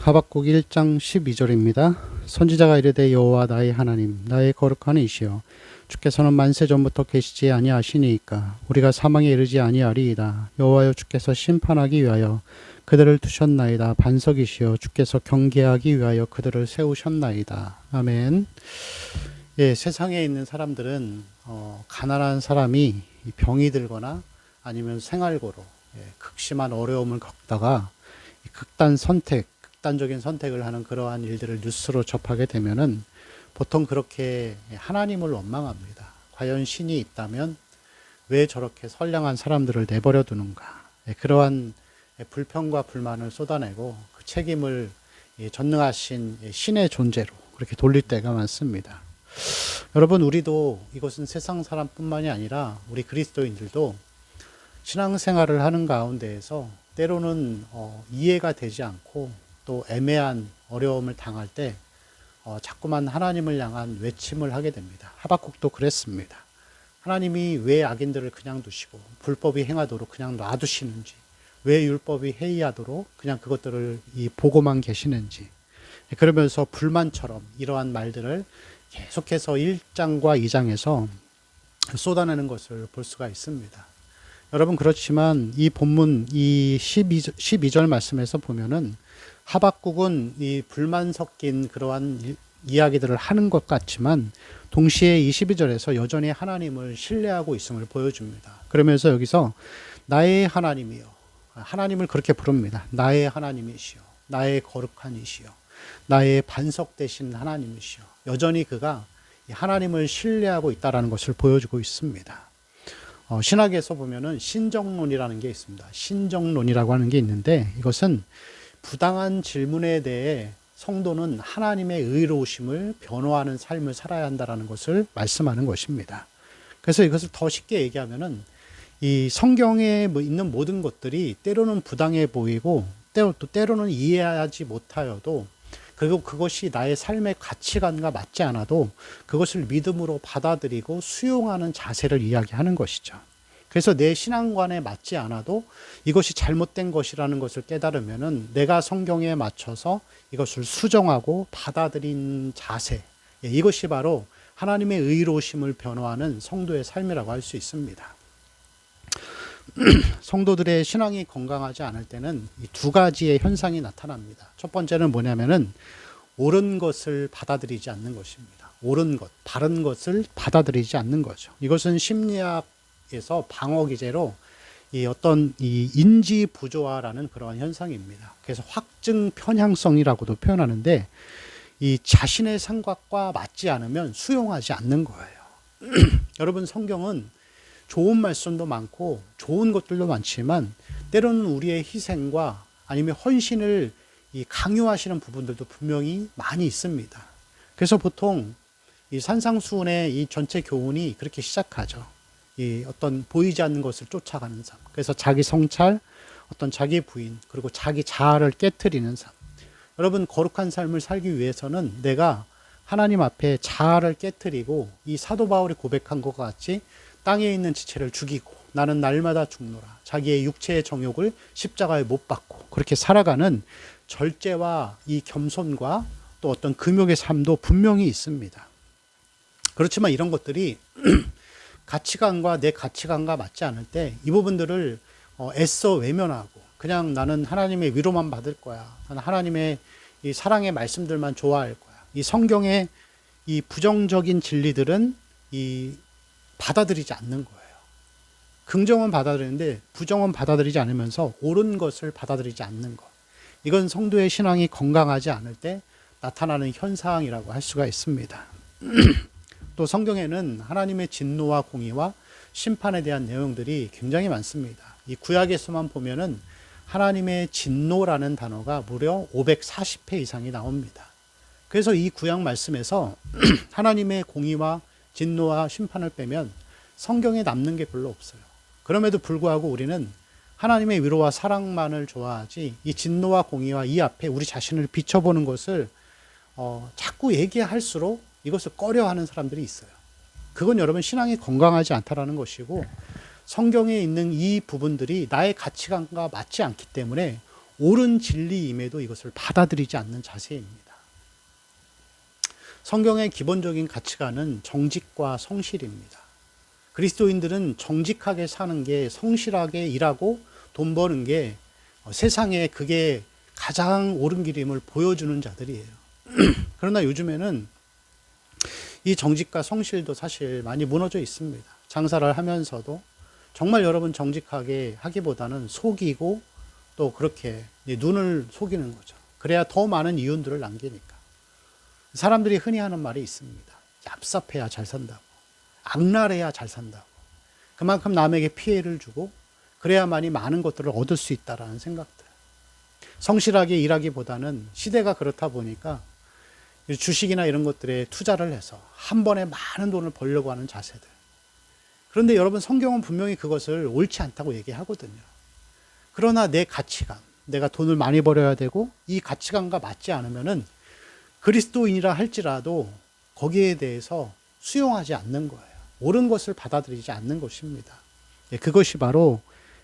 하박국 1장 12절입니다. 선지자가 이르되 여호와 나의 하나님 나의 거룩한 이시여 주께서는 만세 전부터 계시지 아니하시니이까 우리가 사망에 이르지 아니하리이다. 여호와여 주께서 심판하기 위하여 그들을 두셨나이다. 반석이시여 주께서 경계하기 위하여 그들을 세우셨나이다. 아멘. 예, 세상에 있는 사람들은 가난한 사람이 병이 들거나 아니면 생활고로 극심한 어려움을 겪다가 극단적인 선택을 하는 그러한 일들을 뉴스로 접하게 되면은 보통 그렇게 하나님을 원망합니다. 과연 신이 있다면 왜 저렇게 선량한 사람들을 내버려 두는가? 그러한 불평과 불만을 쏟아내고 그 책임을 전능하신 신의 존재로 그렇게 돌릴 때가 많습니다. 여러분, 우리도 이것은 세상 사람뿐만이 아니라 우리 그리스도인들도 신앙생활을 하는 가운데에서 때로는 이해가 되지 않고 또 애매한 어려움을 당할 때 자꾸만 하나님을 향한 외침을 하게 됩니다. 하박국도 그랬습니다. 하나님이 왜 악인들을 그냥 두시고 불법이 행하도록 그냥 놔두시는지, 왜 율법이 해이하도록 그냥 그것들을 보고만 계시는지, 그러면서 불만처럼 이러한 말들을 계속해서 1장과 2장에서 쏟아내는 것을 볼 수가 있습니다. 여러분, 그렇지만 이 본문 이 12절 말씀에서 보면은 하박국은 이 불만 섞인 그러한 이야기들을 하는 것 같지만 동시에 22절에서 여전히 하나님을 신뢰하고 있음을 보여줍니다. 그러면서 여기서 나의 하나님이요, 하나님을 그렇게 부릅니다. 나의 하나님이시여, 나의 거룩한 이시여, 나의 반석 되신 하나님이시여. 여전히 그가 하나님을 신뢰하고 있다는 것을 보여주고 있습니다. 신학에서 보면은 신정론이라는 게 있습니다. 신정론이라고 하는 게 있는데 이것은 부당한 질문에 대해 성도는 하나님의 의로우심을 변호하는 삶을 살아야 한다는 것을 말씀하는 것입니다. 그래서 이것을 더 쉽게 얘기하면은 이 성경에 있는 모든 것들이 때로는 부당해 보이고 또 때로는 이해하지 못하여도 그리고 그것이 나의 삶의 가치관과 맞지 않아도 그것을 믿음으로 받아들이고 수용하는 자세를 이야기하는 것이죠. 그래서 내 신앙관에 맞지 않아도 이것이 잘못된 것이라는 것을 깨달으면은 내가 성경에 맞춰서 이것을 수정하고 받아들인 자세, 이것이 바로 하나님의 의로우심을 변호하는 성도의 삶이라고 할 수 있습니다. 성도들의 신앙이 건강하지 않을 때는 이 두 가지의 현상이 나타납니다. 첫 번째는 뭐냐면은 옳은 것을 받아들이지 않는 것입니다. 옳은 것, 바른 것을 받아들이지 않는 거죠. 이것은 심리학에서 방어 기제로 이 인지 부조화라는 그러한 현상입니다. 그래서 확증 편향성이라고도 표현하는데 이 자신의 생각과 맞지 않으면 수용하지 않는 거예요. 여러분, 성경은 좋은 말씀도 많고 좋은 것들도 많지만 때로는 우리의 희생과 아니면 헌신을 강요하시는 부분들도 분명히 많이 있습니다. 그래서 보통 이 산상수훈의 이 전체 교훈이 그렇게 시작하죠. 이 어떤 보이지 않는 것을 쫓아가는 삶. 그래서 자기 성찰, 어떤 자기 부인, 그리고 자기 자아를 깨트리는 삶. 여러분, 거룩한 삶을 살기 위해서는 내가 하나님 앞에 자아를 깨트리고 이 사도 바울이 고백한 것과 같이 땅에 있는 지체를 죽이고 나는 날마다 죽노라. 자기의 육체의 정욕을 십자가에 못 박고 그렇게 살아가는 절제와 이 겸손과 또 어떤 금욕의 삶도 분명히 있습니다. 그렇지만 이런 것들이 가치관과 내 가치관과 맞지 않을 때 이 부분들을 애써 외면하고 그냥 나는 하나님의 위로만 받을 거야. 나는 하나님의 이 사랑의 말씀들만 좋아할 거야. 이 성경의 이 부정적인 진리들은 받아들이지 않는 거예요. 긍정은 받아들이는데 부정은 받아들이지 않으면서 옳은 것을 받아들이지 않는 것. 이건 성도의 신앙이 건강하지 않을 때 나타나는 현상이라고 할 수가 있습니다. 또 성경에는 하나님의 진노와 공의와 심판에 대한 내용들이 굉장히 많습니다. 이 구약에서만 보면은 하나님의 진노라는 단어가 무려 540회 이상이 나옵니다. 그래서 이 구약 말씀에서 하나님의 공의와 진노와 심판을 빼면 성경에 남는 게 별로 없어요. 그럼에도 불구하고 우리는 하나님의 위로와 사랑만을 좋아하지 이 진노와 공의와 이 앞에 우리 자신을 비춰보는 것을 자꾸 얘기할수록 이것을 꺼려하는 사람들이 있어요. 그건 여러분 신앙이 건강하지 않다라는 것이고 성경에 있는 이 부분들이 나의 가치관과 맞지 않기 때문에 옳은 진리임에도 이것을 받아들이지 않는 자세입니다. 성경의 기본적인 가치관은 정직과 성실입니다. 그리스도인들은 정직하게 사는 게, 성실하게 일하고 돈 버는 게 세상에 그게 가장 옳은 길임을 보여주는 자들이에요. 그러나 요즘에는 이 정직과 성실도 사실 많이 무너져 있습니다. 장사를 하면서도 정말 여러분 정직하게 하기보다는 속이고 또 그렇게 눈을 속이는 거죠. 그래야 더 많은 이윤들을 남기니까. 사람들이 흔히 하는 말이 있습니다. 얍삽해야 잘 산다고. 악랄해야 잘 산다고. 그만큼 남에게 피해를 주고 그래야만이 많은 것들을 얻을 수 있다라는 생각들. 성실하게 일하기보다는 시대가 그렇다 보니까 주식이나 이런 것들에 투자를 해서 한 번에 많은 돈을 벌려고 하는 자세들. 그런데 여러분, 성경은 분명히 그것을 옳지 않다고 얘기하거든요. 그러나 내 가치관, 내가 돈을 많이 벌어야 되고 이 가치관과 맞지 않으면은 그리스도인이라 할지라도 거기에 대해서 수용하지 않는 거예요. 옳은 것을 받아들이지 않는 것입니다. 그것이 바로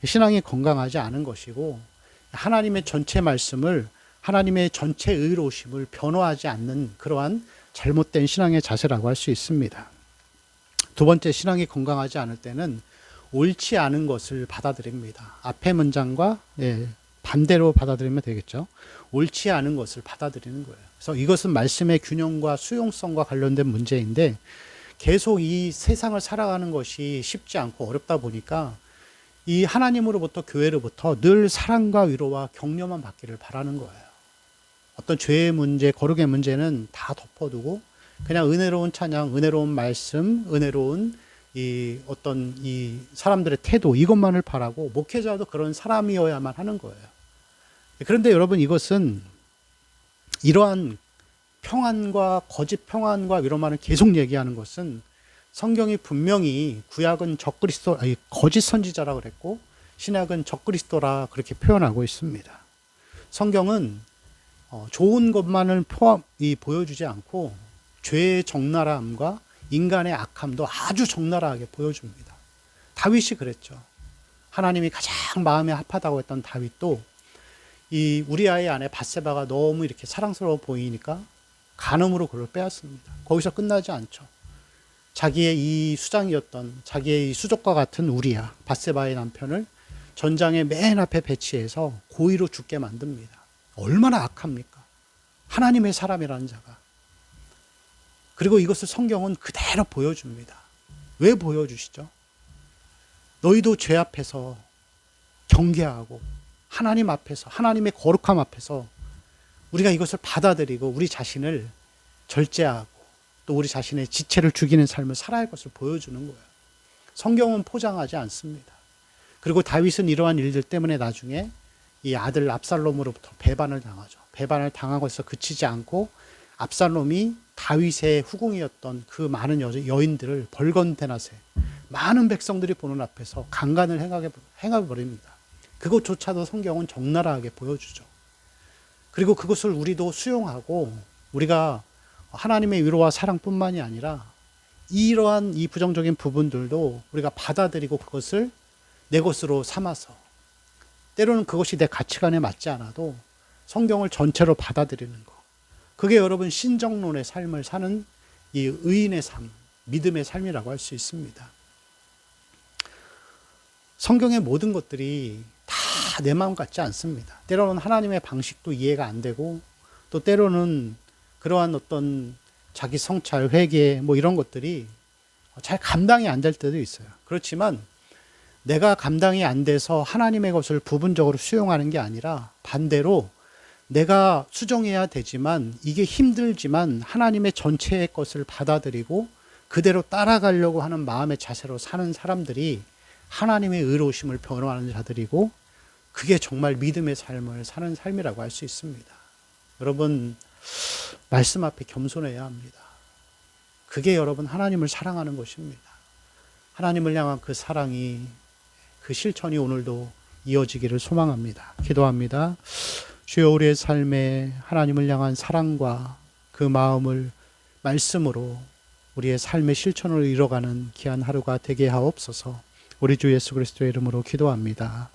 신앙이 건강하지 않은 것이고, 하나님의 전체 말씀을, 하나님의 전체 의로우심을 변호하지 않는 그러한 잘못된 신앙의 자세라고 할 수 있습니다. 두 번째, 신앙이 건강하지 않을 때는 옳지 않은 것을 받아들입니다. 앞의 문장과 반대로 받아들이면 되겠죠. 옳지 않은 것을 받아들이는 거예요. 그래서 이것은 말씀의 균형과 수용성과 관련된 문제인데, 계속 이 세상을 살아가는 것이 쉽지 않고 어렵다 보니까 이 하나님으로부터, 교회로부터 늘 사랑과 위로와 격려만 받기를 바라는 거예요. 어떤 죄의 문제, 거룩의 문제는 다 덮어두고 그냥 은혜로운 찬양, 은혜로운 말씀, 은혜로운 이 어떤 이 사람들의 태도, 이것만을 바라고, 목회자도 그런 사람이어야만 하는 거예요. 그런데 여러분, 이것은 이러한 평안과 거짓 평안과 위로만을 계속 얘기하는 것은, 성경이 분명히 구약은 적그리스도, 거짓 선지자라고 그랬고 신약은 적그리스도라 그렇게 표현하고 있습니다. 성경은 좋은 것만을 보여주지 않고 죄의 적나라함과 인간의 악함도 아주 적나라하게 보여줍니다. 다윗이 그랬죠. 하나님이 가장 마음에 합하다고 했던 다윗도 이 우리아의 아내 밧세바가 너무 이렇게 사랑스러워 보이니까 간음으로 그를 빼앗습니다. 거기서 끝나지 않죠. 자기의 이 수장이었던, 자기의 이 수족과 같은 우리아, 밧세바의 남편을 전장의 맨 앞에 배치해서 고의로 죽게 만듭니다. 얼마나 악합니까? 하나님의 사람이라는 자가. 그리고 이것을 성경은 그대로 보여줍니다. 왜 보여주시죠? 너희도 죄 앞에서 경계하고 하나님 앞에서, 하나님의 거룩함 앞에서 우리가 이것을 받아들이고 우리 자신을 절제하고 또 우리 자신의 지체를 죽이는 삶을 살아야 할 것을 보여주는 거예요. 성경은 포장하지 않습니다. 그리고 다윗은 이러한 일들 때문에 나중에 이 아들 압살롬으로부터 배반을 당하죠. 배반을 당한 것에서 그치지 않고 압살롬이 다윗의 후궁이었던 그 많은 여인들을 벌건대낮에 많은 백성들이 보는 앞에서 강간을 행해버립니다. 그것조차도 성경은 적나라하게 보여주죠. 그리고 그것을 우리도 수용하고 우리가 하나님의 위로와 사랑뿐만이 아니라 이러한 이 부정적인 부분들도 우리가 받아들이고 그것을 내 것으로 삼아서, 때로는 그것이 내 가치관에 맞지 않아도 성경을 전체로 받아들이는 것. 그게 여러분 신정론의 삶을 사는 이 의인의 삶, 믿음의 삶이라고 할 수 있습니다. 성경의 모든 것들이 다 내 마음 같지 않습니다. 때로는 하나님의 방식도 이해가 안 되고, 또 때로는 그러한 어떤 자기 성찰, 회개 뭐 이런 것들이 잘 감당이 안 될 때도 있어요. 그렇지만 내가 감당이 안 돼서 하나님의 것을 부분적으로 수용하는 게 아니라 반대로 내가 수정해야 되지만 이게 힘들지만 하나님의 전체의 것을 받아들이고 그대로 따라가려고 하는 마음의 자세로 사는 사람들이 하나님의 의로우심을 변호하는 자들이고, 그게 정말 믿음의 삶을 사는 삶이라고 할 수 있습니다. 여러분, 말씀 앞에 겸손해야 합니다. 그게 여러분 하나님을 사랑하는 것입니다. 하나님을 향한 그 사랑이, 그 실천이 오늘도 이어지기를 소망합니다. 기도합니다. 주여, 우리의 삶에 하나님을 향한 사랑과 그 마음을 말씀으로 우리의 삶의 실천을 이뤄가는 귀한 하루가 되게 하옵소서. 우리 주 예수 그리스도의 이름으로 기도합니다.